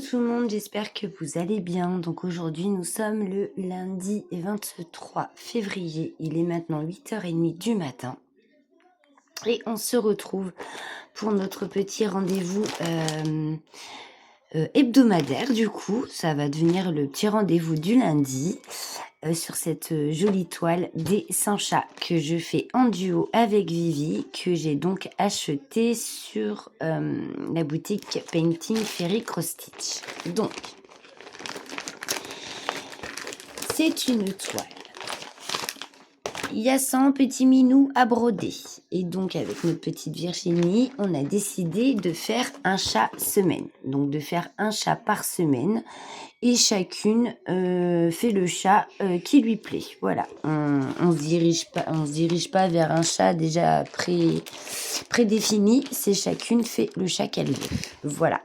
tout le monde, j'espère que vous allez bien. Donc aujourd'hui, nous sommes le lundi 23 février. Il est maintenant 8h30 du matin. Et on se retrouve pour notre petit rendez-vous hebdomadaire. Du coup, ça va devenir le petit rendez-vous du lundi sur cette jolie toile des 100 chats que je fais en duo avec Vivi, que j'ai donc acheté sur la boutique Painting Fairy Cross Stitch. Donc, c'est une toile. Il y a 100 petits minous à broder. Et donc, avec notre petite Virginie, on a décidé de faire un chat semaine. Donc, de faire un chat par semaine. Et chacune fait le chat qui lui plaît. Voilà. On se dirige pas vers un chat déjà prédéfini. C'est chacune fait le chat qu'elle veut. Voilà.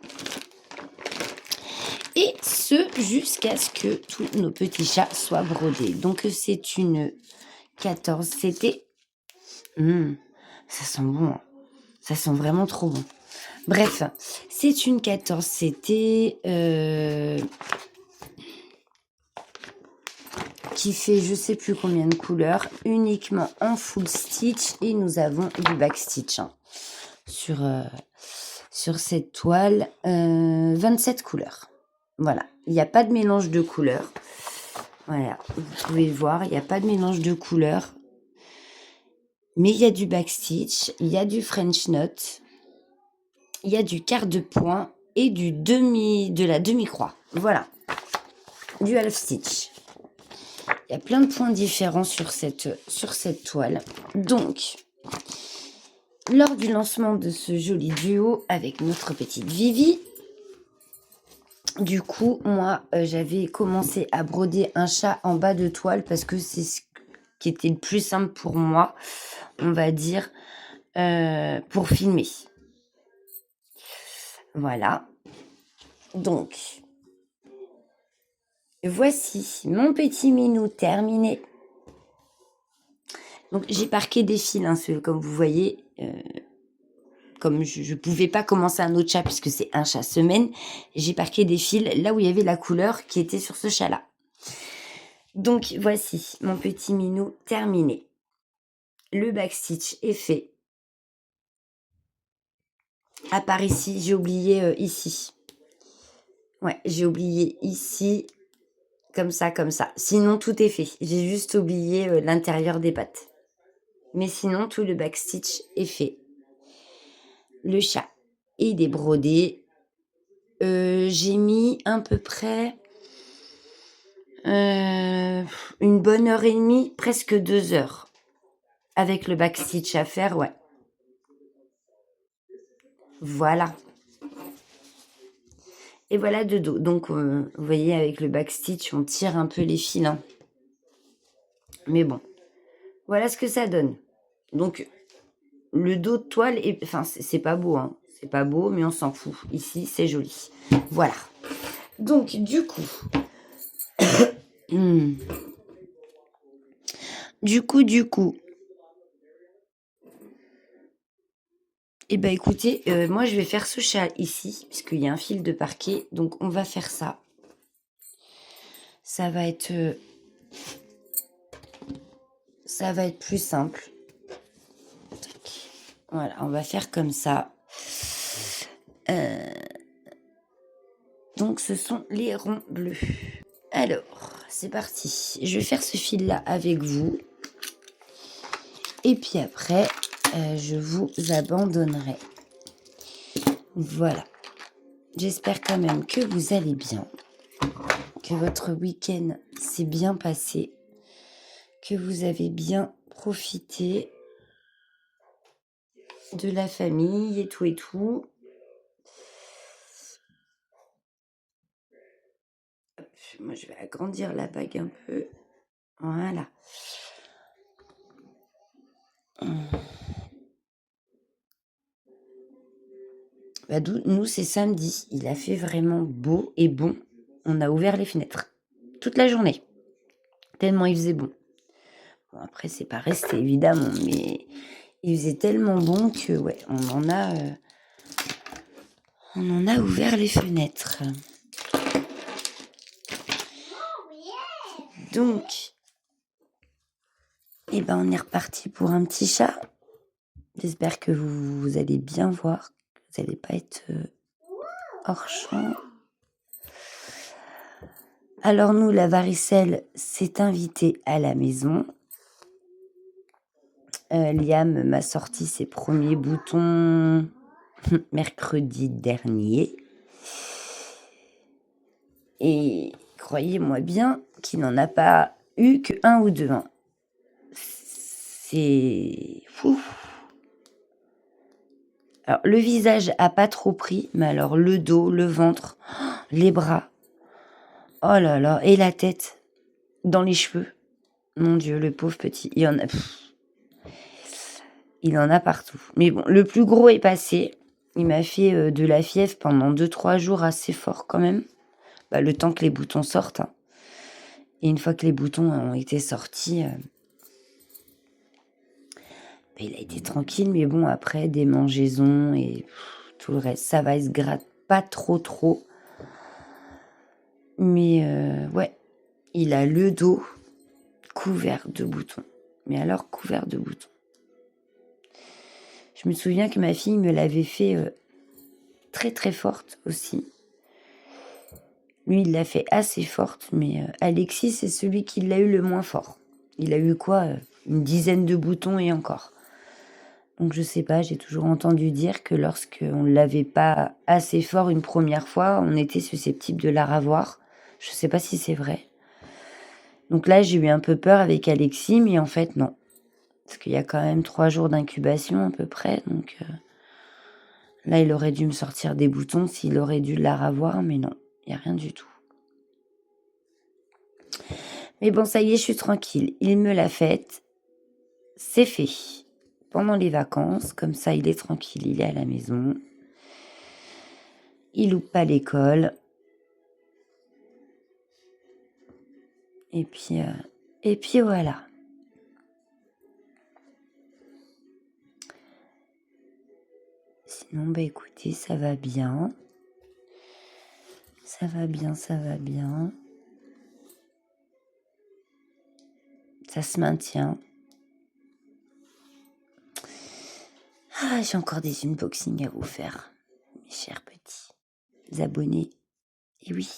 Et ce, jusqu'à ce que tous nos petits chats soient brodés. Donc, c'est une 14 CT. Ça sent bon. Hein. Ça sent vraiment trop bon. Bref, c'est une 14 CT qui fait je sais plus combien de couleurs, uniquement en full stitch. Et nous avons du back stitch sur cette toile. 27 couleurs. Voilà, il n'y a pas de mélange de couleurs. Voilà, vous pouvez voir, il n'y a pas de mélange de couleurs. Mais il y a du backstitch, il y a du French knot, il y a du quart de point et de la demi-croix. Voilà, du half stitch. Il y a plein de points différents sur cette toile. Donc, lors du lancement de ce joli duo avec notre petite Vivi, du coup, moi, j'avais commencé à broder un chat en bas de toile parce que c'est ce qui était le plus simple pour moi, on va dire, pour filmer. Voilà. Donc, voici mon petit minou terminé. Donc, j'ai parqué des fils, comme vous voyez. Comme je ne pouvais pas commencer un autre chat puisque c'est un chat semaine, j'ai parqué des fils là où il y avait la couleur qui était sur ce chat-là. Donc, voici mon petit minou terminé. Le backstitch est fait. À part ici, j'ai oublié ici. Ouais, j'ai oublié ici, comme ça. Sinon, tout est fait. J'ai juste oublié l'intérieur des pattes. Mais sinon, tout le backstitch est fait. Le chat est débrodé. J'ai mis à peu près une bonne heure et demie, presque 2 heures. Avec le backstitch à faire, ouais. Voilà. Et voilà de dos. Donc, vous voyez, avec le backstitch, on tire un peu les fils. Hein. Mais bon, voilà ce que ça donne. Donc, le dos de toile, enfin, c'est pas beau. Hein. C'est pas beau, mais on s'en fout. Ici, c'est joli. Voilà. Donc, du coup... Du coup... Eh bien, écoutez, moi, je vais faire ce chat ici, puisqu'il y a un fil de parquet. Donc, on va faire ça. Ça va être plus simple. Voilà, on va faire comme ça. Donc, ce sont les ronds bleus. Alors, c'est parti. Je vais faire ce fil-là avec vous. Et puis après, je vous abandonnerai. Voilà. J'espère quand même que vous allez bien. Que votre week-end s'est bien passé. Que vous avez bien profité de la famille et tout et tout. Moi, je vais agrandir la bague un peu. Voilà. Bah, nous, c'est samedi. Il a fait vraiment beau et bon. On a ouvert les fenêtres toute la journée. Tellement il faisait bon. Bon, après, c'est pas resté, évidemment. Mais il faisait tellement bon que, ouais, on en a ouvert les fenêtres. Donc, eh ben, on est reparti pour un petit chat. J'espère que vous allez bien voir. Vous n'allez pas être hors champ. Alors nous, la varicelle s'est invitée à la maison. Liam m'a sorti ses premiers boutons mercredi dernier. Et croyez-moi bien qu'il n'en a pas eu que 1 ou 2. Hein. C'est fou. Alors, le visage a pas trop pris, mais alors le dos, le ventre, les bras, oh là là, et la tête, dans les cheveux. Mon Dieu, le pauvre petit, il en a partout. Mais bon, le plus gros est passé. Il m'a fait de la fièvre pendant 2-3 jours assez fort quand même. Bah, le temps que les boutons sortent. Hein. Et une fois que les boutons ont été sortis, il a été tranquille. Mais bon, après, des mangeaisons et tout le reste, ça va, il se gratte pas trop. Mais ouais, il a le dos couvert de boutons. Mais alors, couvert de boutons. Je me souviens que ma fille me l'avait fait très forte aussi. Lui, il l'a fait assez forte, mais Alexis, c'est celui qui l'a eu le moins fort. Il a eu quoi une dizaine de boutons et encore. Donc je sais pas, j'ai toujours entendu dire que lorsqu'on ne l'avait pas assez fort une première fois, on était susceptible de la ravoir. Je sais pas si c'est vrai. Donc là, j'ai eu un peu peur avec Alexis, mais en fait, non. Parce qu'il y a quand même 3 jours d'incubation à peu près. Donc là, il aurait dû me sortir des boutons s'il aurait dû la ravoir, mais non, il n'y a rien du tout. Mais bon, ça y est, je suis tranquille. Il me l'a faite. C'est fait. Pendant les vacances, comme ça, il est tranquille, il est à la maison. Il loupe pas l'école. Et puis voilà. Sinon, bah écoutez, ça va bien. Ça va bien. Ça se maintient. Ah, j'ai encore des unboxings à vous faire, mes chers petits abonnés. Et oui,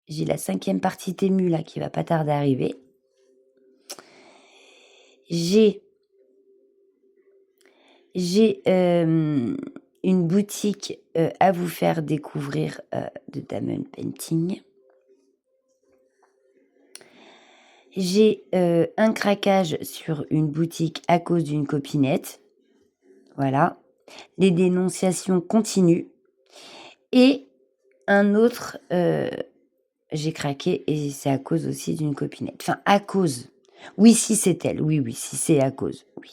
j'ai la 5e partie Temu là qui va pas tarder à arriver. J'ai une boutique à vous faire découvrir de Diamond Painting. J'ai un craquage sur une boutique à cause d'une copinette. Voilà. Les dénonciations continuent. Et un autre, j'ai craqué et c'est à cause aussi d'une copinette. Enfin, à cause. Oui, si c'est elle. Oui, si c'est à cause. Oui.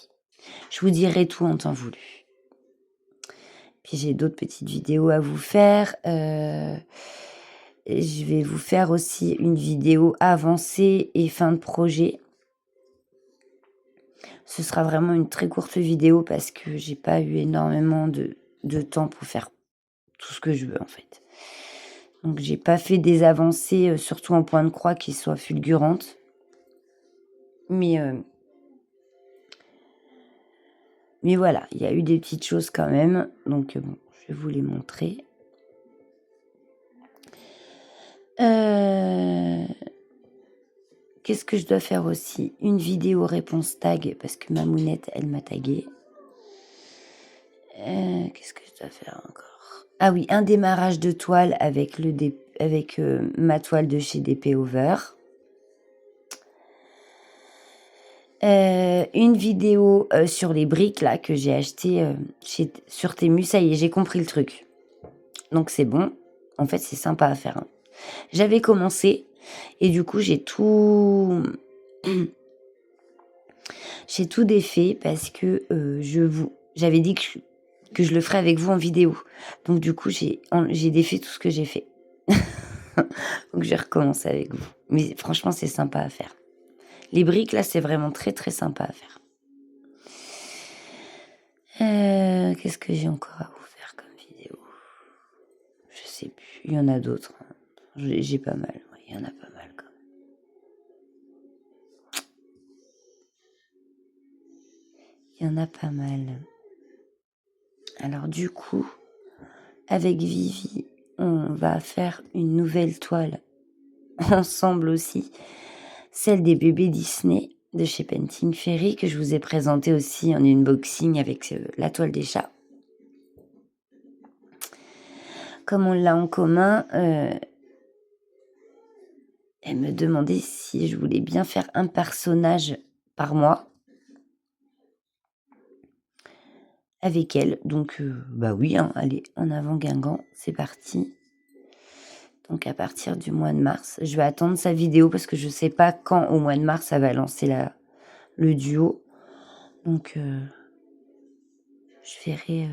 Je vous dirai tout en temps voulu. Puis j'ai d'autres petites vidéos à vous faire. Je vais vous faire aussi une vidéo avancée et fin de projet. Ce sera vraiment une très courte vidéo parce que j'ai pas eu énormément de temps pour faire tout ce que je veux en fait. Donc j'ai pas fait des avancées, surtout en point de croix, qui soient fulgurantes. Mais voilà, il y a eu des petites choses quand même. Donc bon, je vais vous les montrer. Qu'est-ce que je dois faire aussi? Une vidéo réponse tag, parce que Mamounette, elle m'a tagué. Qu'est-ce que je dois faire encore? Ah oui, un démarrage de toile avec ma toile de chez DP Over. Une vidéo sur les briques là que j'ai achetées sur Temu. Ça y est, j'ai compris le truc. Donc c'est bon. En fait, c'est sympa à faire. Hein. J'avais commencé et du coup, j'ai tout défait parce que j'avais dit que je le ferais avec vous en vidéo. Donc du coup, j'ai défait tout ce que j'ai fait. Donc je vais recommencer avec vous. Mais franchement, c'est sympa à faire. Les briques, là, c'est vraiment très, très sympa à faire. Qu'est-ce que j'ai encore à vous faire comme vidéo? Je sais plus. Il y en a d'autres. Hein. J'ai pas mal. Ouais, il y en a pas mal quand même. Il y en a pas mal. Alors du coup, avec Vivi, on va faire une nouvelle toile ensemble aussi. Celle des bébés Disney de chez Painting Fairy que je vous ai présentée aussi en unboxing avec la toile des chats. Comme on l'a en commun, elle me demandait si je voulais bien faire un personnage par mois avec elle. Donc, bah oui, hein, allez, en avant Guingamp, c'est parti. Donc, à partir du mois de mars, je vais attendre sa vidéo parce que je ne sais pas quand au mois de mars ça va lancer le duo. Donc, je verrai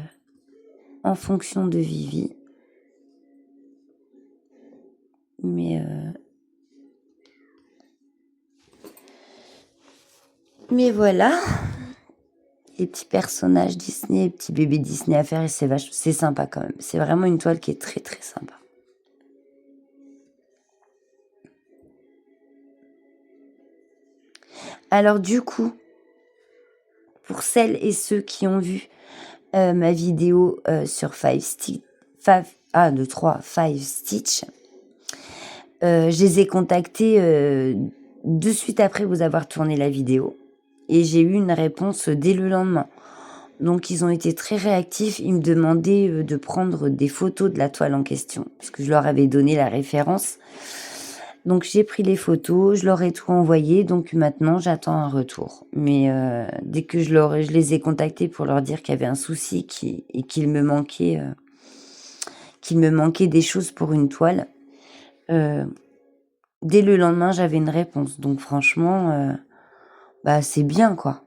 en fonction de Vivi. Mais voilà, les petits personnages Disney, les petits bébés Disney à faire, et c'est sympa quand même. C'est vraiment une toile qui est très très sympa. Alors du coup, pour celles et ceux qui ont vu ma vidéo sur 5 Stitch, je les ai contactés de suite après vous avoir tourné la vidéo. Et j'ai eu une réponse dès le lendemain. Donc ils ont été très réactifs, ils me demandaient de prendre des photos de la toile en question, parce que je leur avais donné la référence. Donc j'ai pris les photos, je leur ai tout envoyé, donc maintenant j'attends un retour. Mais dès que je les ai contactés pour leur dire qu'il y avait un souci et qu'il me manquait des choses pour une toile, dès le lendemain j'avais une réponse. Donc franchement, bah c'est bien quoi.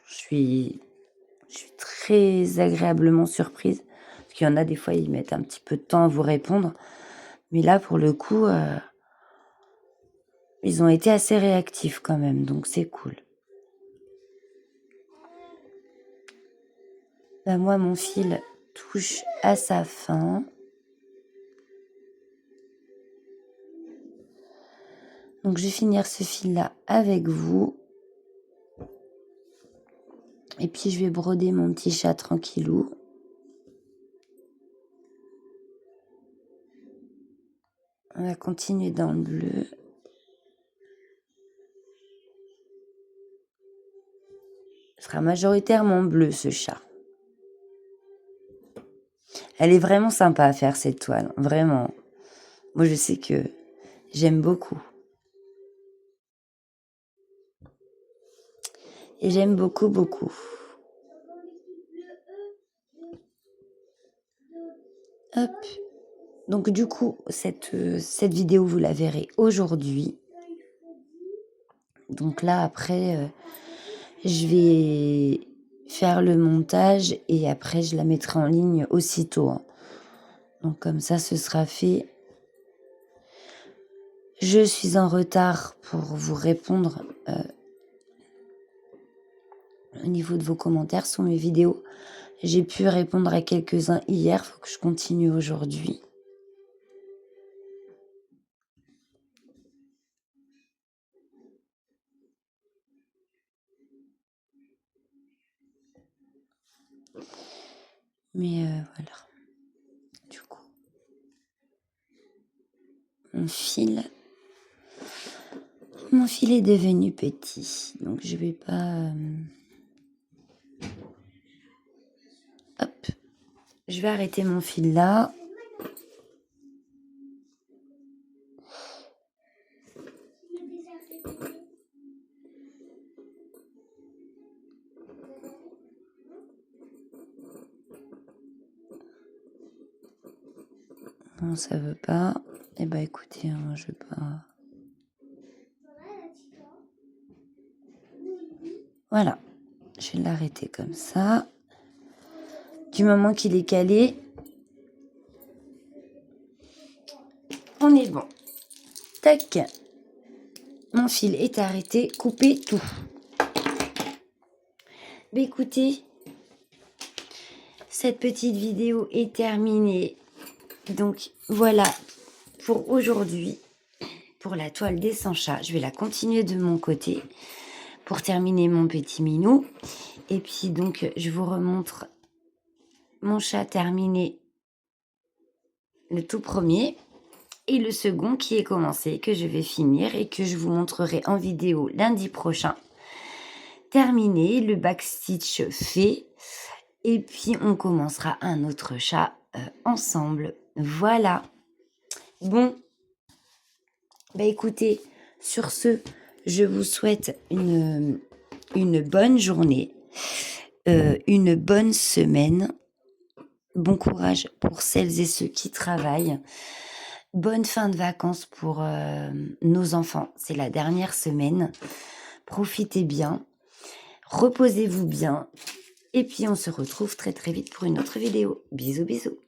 Je suis très agréablement surprise. Parce qu'il y en a des fois, ils mettent un petit peu de temps à vous répondre. Mais là, pour le coup, ils ont été assez réactifs quand même. Donc, c'est cool. Bah, moi, mon fil touche à sa fin. Donc, je vais finir ce fil-là avec vous. Et puis, je vais broder mon petit chat tranquillou. On va continuer dans le bleu. Ce sera majoritairement bleu, ce chat. Elle est vraiment sympa à faire, cette toile. Vraiment. Moi, je sais que j'aime beaucoup. Et j'aime beaucoup, beaucoup. Hop. Donc du coup, cette vidéo, vous la verrez aujourd'hui. Donc là, après, je vais faire le montage et après, je la mettrai en ligne aussitôt. Hein. Donc comme ça, ce sera fait. Je suis en retard pour vous répondre au niveau de vos commentaires sur mes vidéos. J'ai pu répondre à quelques-uns hier, il faut que je continue aujourd'hui. Mais voilà. Du coup, mon fil est devenu petit, donc je vais pas... Hop, je vais arrêter mon fil là. Non, ça veut pas. Eh ben écoutez, hein, je vais pas... Voilà, je vais l'arrêter comme ça. Du moment qu'il est calé, on est bon. Tac, mon fil est arrêté, coupez tout. Ben écoutez, cette petite vidéo est terminée. Donc voilà pour aujourd'hui, pour la toile des 100 chats. Je vais la continuer de mon côté. pour terminer mon petit minou. Et puis donc, je vous remontre mon chat terminé, le tout premier, et le second qui est commencé, que je vais finir et que je vous montrerai en vidéo lundi prochain. Terminé, le backstitch fait, et puis on commencera un autre chat ensemble. Voilà. Bon, bah écoutez, sur ce, je vous souhaite une bonne journée, une bonne semaine. Bon courage pour celles et ceux qui travaillent. Bonne fin de vacances pour nos enfants. C'est la dernière semaine. Profitez bien. Reposez-vous bien. Et puis on se retrouve très très vite pour une autre vidéo. Bisous bisous.